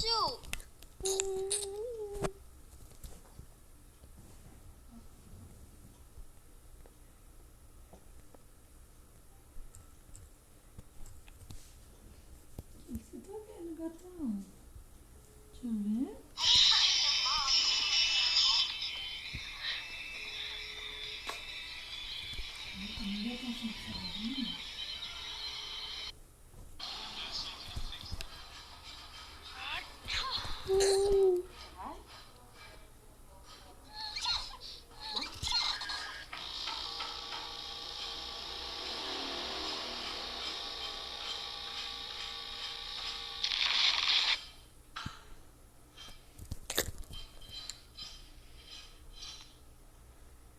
Shoot. O que você tá vendo, gatão? Deixa eu ver. Não deu pra sentar, né?